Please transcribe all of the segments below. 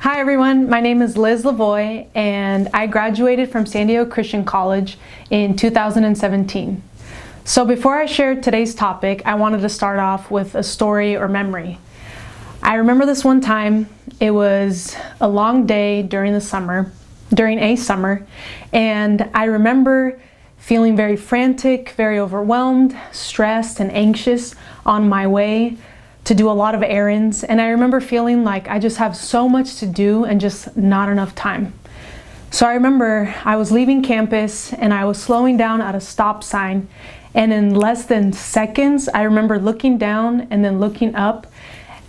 Hi everyone, my name is Liz Voie and I graduated from San Diego Christian College in 2017. So before I share today's topic, I wanted to start off with a story or memory. I remember this one time. It was a long day during a summer, and I remember feeling very frantic, very overwhelmed, stressed, and anxious on my way to do a lot of errands. And I remember feeling like I just have so much to do and just not enough time. So I remember I was leaving campus and I was slowing down at a stop sign, and in less than seconds, I remember looking down and then looking up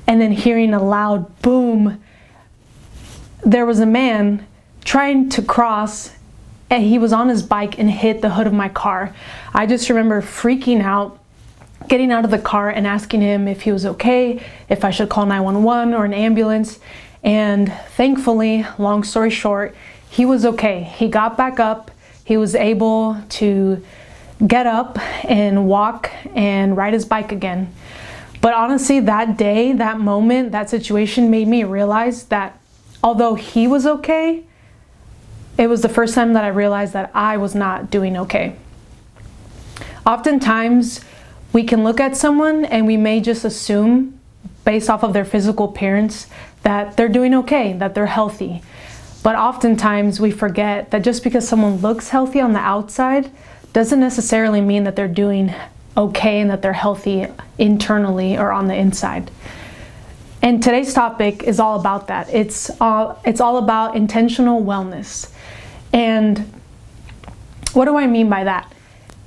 and then hearing a loud boom. There was a man trying to cross, and he was on his bike and hit the hood of my car. I just remember freaking out, getting out of the car and asking him if he was okay, if I should call 911 or an ambulance. And thankfully, long story short, he was okay. He got back up. He was able to get up and walk and ride his bike again. But honestly, that day, that moment, that situation made me realize that although he was okay, it was the first time that I realized that I was not doing okay. Oftentimes, we can look at someone and we may just assume, based off of their physical appearance, that they're doing okay, that they're healthy. But oftentimes we forget that just because someone looks healthy on the outside doesn't necessarily mean that they're doing okay and that they're healthy internally or on the inside. And today's topic is all about that. It's all about intentional wellness. And what do I mean by that?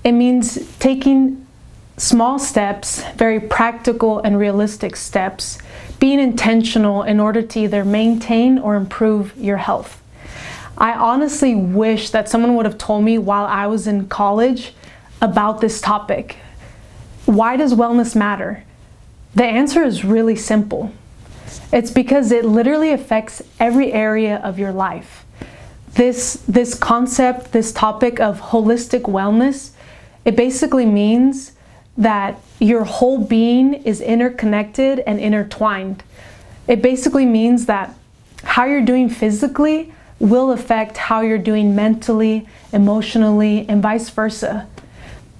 It means taking small steps, very practical and realistic steps, being intentional in order to either maintain or improve your health. I honestly wish that someone would have told me while I was in college about this topic. Why does wellness matter? The answer is really simple. It's because it literally affects every area of your life. This concept, this topic of holistic wellness, it basically means that your whole being is interconnected and intertwined. It basically means that how you're doing physically will affect how you're doing mentally, emotionally, and vice versa.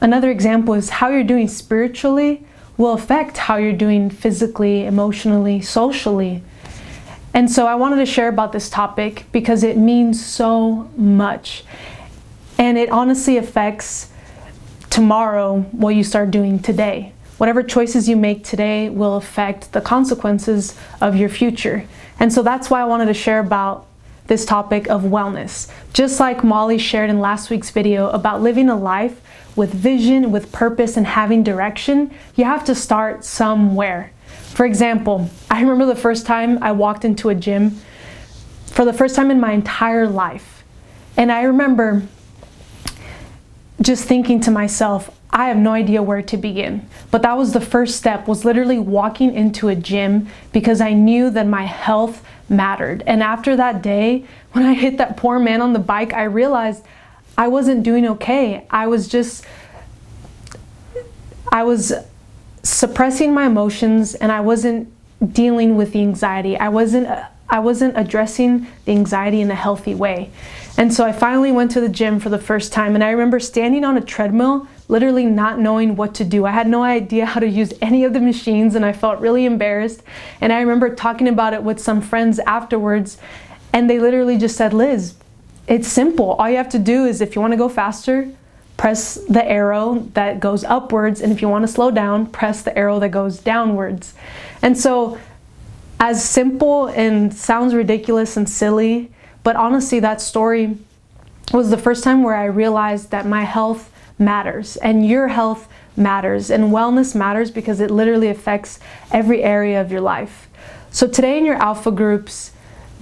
Another example is how you're doing spiritually will affect how you're doing physically, emotionally, socially. And so I wanted to share about this topic because it means so much. And it honestly affects tomorrow what you start doing today. Whatever choices you make today will affect the consequences of your future. And so that's why I wanted to share about this topic of wellness. Just like Molly shared in last week's video about living a life with vision, with purpose, and having direction, you have to start somewhere. For example, I remember the first time I walked into a gym for the first time in my entire life. And I remember just thinking to myself, I have no idea where to begin. But that was the first step, was literally walking into a gym because I knew that my health mattered. And after that day, when I hit that poor man on the bike, I realized I wasn't doing okay. I was suppressing my emotions and I wasn't dealing with the anxiety. I wasn't addressing the anxiety in a healthy way. And so I finally went to the gym for the first time, and I remember standing on a treadmill, literally not knowing what to do. I had no idea how to use any of the machines and I felt really embarrassed. And I remember talking about it with some friends afterwards, and they literally just said, Liz, it's simple. All you have to do is, if you want to go faster, press the arrow that goes upwards, and if you want to slow down, press the arrow that goes downwards. And so, as simple and sounds ridiculous and silly, but honestly, that story was the first time where I realized that my health matters and your health matters and wellness matters because it literally affects every area of your life. So today in your alpha groups,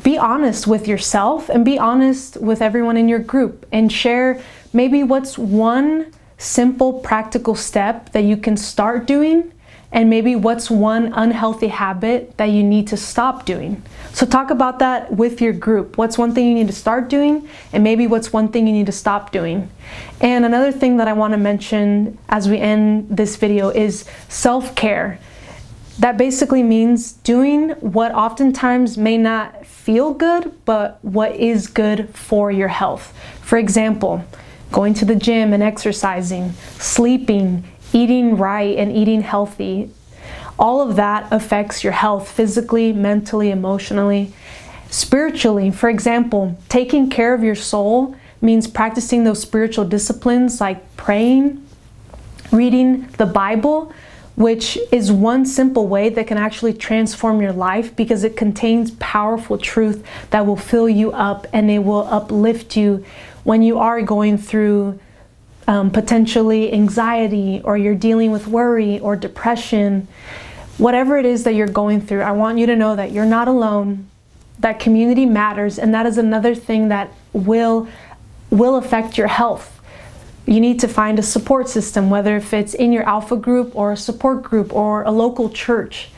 be honest with yourself and be honest with everyone in your group and share maybe what's one simple practical step that you can start doing, and maybe what's one unhealthy habit that you need to stop doing. So talk about that with your group. What's one thing you need to start doing, and maybe what's one thing you need to stop doing. And another thing that I want to mention as we end this video is self-care. That basically means doing what oftentimes may not feel good, but what is good for your health. For example, going to the gym and exercising, sleeping, eating right and eating healthy. All of that affects your health physically, mentally, emotionally, spiritually. For example, taking care of your soul means practicing those spiritual disciplines like praying, reading the Bible, which is one simple way that can actually transform your life because it contains powerful truth that will fill you up and it will uplift you when you are going through potentially anxiety, or you're dealing with worry or depression. Whatever it is that you're going through, I want you to know that you're not alone, that community matters, and that is another thing that will affect your health. You need to find a support system, whether if it's in your alpha group or a support group or a local church.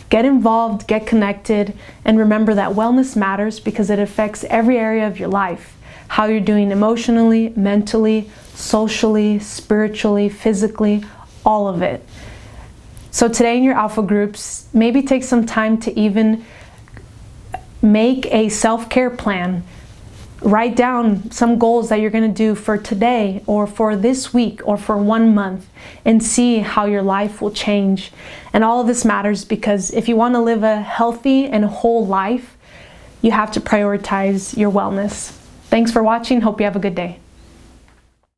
Get involved, get connected, and remember that wellness matters because it affects every area of your life. How you're doing emotionally, mentally, socially, spiritually, physically, all of it. So today in your alpha groups, maybe take some time to even make a self-care plan. Write down some goals that you're going to do for today or for this week or for 1 month and see how your life will change. And all of this matters because if you want to live a healthy and whole life, you have to prioritize your wellness. Thanks for watching. Hope you have a good day.